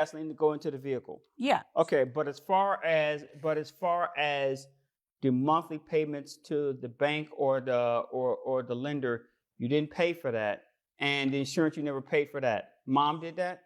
gasoline to go into the vehicle. Yeah. Okay, but as far as the monthly payments to the bank or the lender, you didn't pay for that, and the insurance you never paid for that. Mom did that.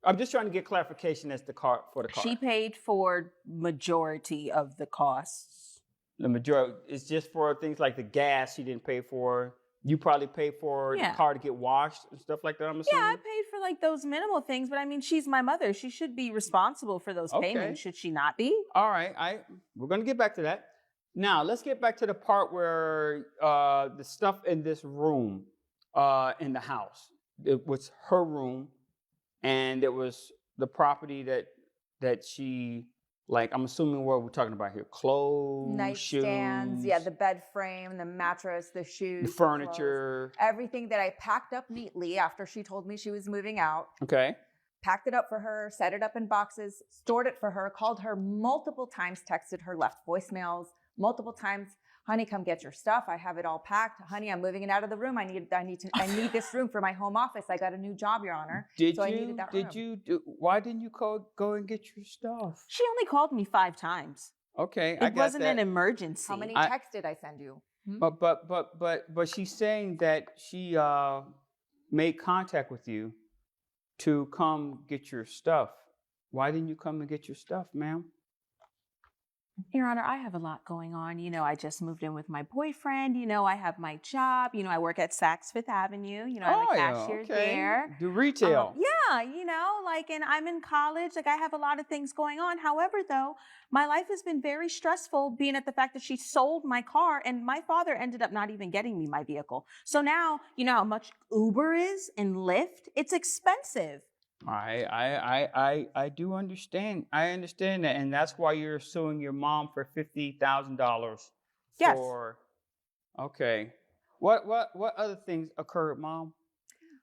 I'm just trying to get clarification as the car for the car. She paid for majority of the costs. The majority is just for things like the gas she didn't pay for. You probably paid for the car to get washed and stuff like that, I'm assuming? Yeah, I paid for like those minimal things, but I mean, she's my mother. She should be responsible for those payments, should she not be? All right, we're going to get back to that. Now, let's get back to the part where the stuff in this room in the house. It was her room, and it was the property that she, like, I'm assuming what we're talking about here. Clothes, nightstands, shoes. yeah, the bed frame, the mattress, the shoes, the furniture. The everything that I packed up neatly after she told me she was moving out. Okay. Packed it up for her, set it up in boxes, stored it for her, called her multiple times, texted her, left voicemails multiple times. Honey, come get your stuff. I have it all packed. Honey, I'm moving it out of the room. I need this room for my home office. I got a new job, Your Honor. I needed that room. Why didn't you go and get your stuff? She only called me 5 times. Okay, it wasn't an emergency. How many texts did I send you? But she's saying that she made contact with you to come get your stuff. Why didn't you come and get your stuff, ma'am? Your Honor, I have a lot going on. You know, I just moved in with my boyfriend. You know, I have my job. You know, I work at Saks Fifth Avenue. You know, I'm a cashier there. Do retail. Yeah, you know, like, and I'm in college. Like, I have a lot of things going on. However, though, my life has been very stressful, being at the fact that she sold my car, and my father ended up not even getting me my vehicle. So now, you know how much Uber is and Lyft? It's expensive. I do understand. I understand that, and that's why you're suing your mom for $50,000. Yes. Okay. What other things occurred, Mom?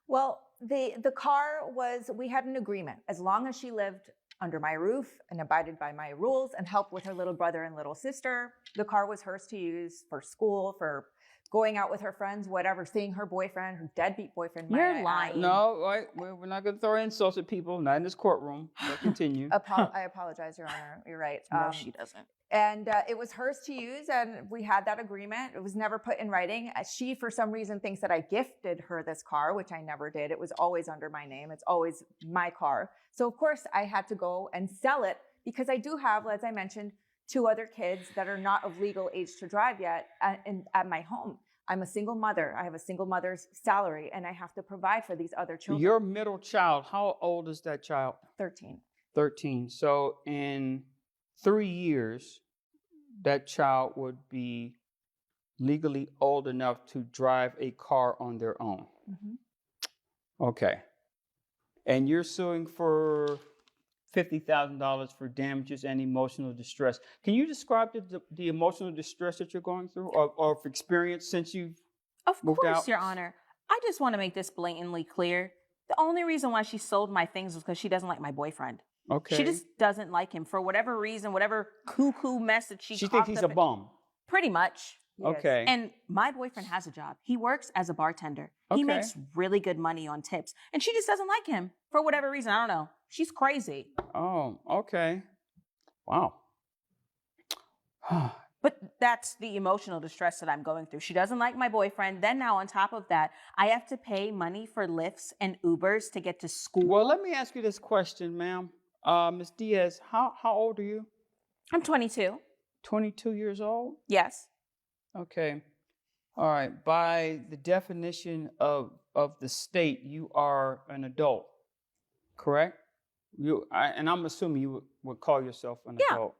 Well, the car was. We had an agreement. As long as she lived under my roof and abided by my rules and helped with her little brother and little sister, the car was hers to use for school, for going out with her friends, whatever, seeing her boyfriend, her deadbeat boyfriend. You're lying. No, we're not going to throw insults at people, not in this courtroom. But continue. I apologize, Your Honor. You're right. No, she doesn't. And it was hers to use, and we had that agreement. It was never put in writing. She, for some reason, thinks that I gifted her this car, which I never did. It was always under my name. It's always my car. So, of course, I had to go and sell it because I do have, as I mentioned, 2 other kids that are not of legal age to drive yet at my home. I'm a single mother. I have a single mother's salary, and I have to provide for these other children. Your middle child, how old is that child? 13. 13. So in 3 years, that child would be legally old enough to drive a car on their own. Mm-hmm. Okay. And you're suing for $50,000 for damages and emotional distress. Can you describe the emotional distress that you're going through or experience since you've moved out? Of course, Your Honor. I just want to make this blatantly clear. The only reason why she sold my things was because she doesn't like my boyfriend. Okay. She just doesn't like him for whatever reason, whatever cuckoo message she thinks he's a bum. Pretty much. Yes. Okay. And my boyfriend has a job. He works as a bartender. Okay. He makes really good money on tips. And she just doesn't like him for whatever reason. I don't know. She's crazy. Oh, okay. Wow. But that's the emotional distress that I'm going through. She doesn't like my boyfriend. Then now on top of that, I have to pay money for Lyfts and Ubers to get to school. Well, let me ask you this question, ma'am. Ms. Diaz, how old are you? I'm 22. 22 years old? Yes. Okay. All right. By the definition of the state, you are an adult, correct? And I'm assuming you would call yourself an adult.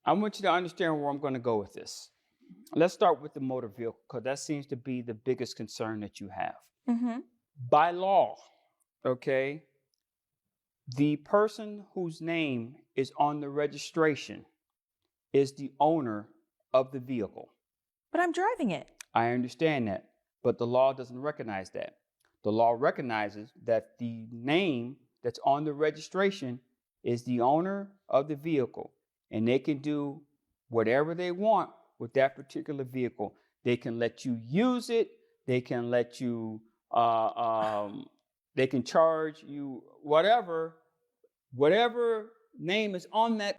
I want you to understand where I'm going to go with this. Let's start with the motor vehicle, because that seems to be the biggest concern that you have. Mm-hmm. By law, okay, the person whose name is on the registration is the owner of the vehicle. But I'm driving it. I understand that, but the law doesn't recognize that. The law recognizes that the name that's on the registration is the owner of the vehicle, and they can do whatever they want with that particular vehicle. They can let you use it. They can let you, they can charge you whatever whatever name is on that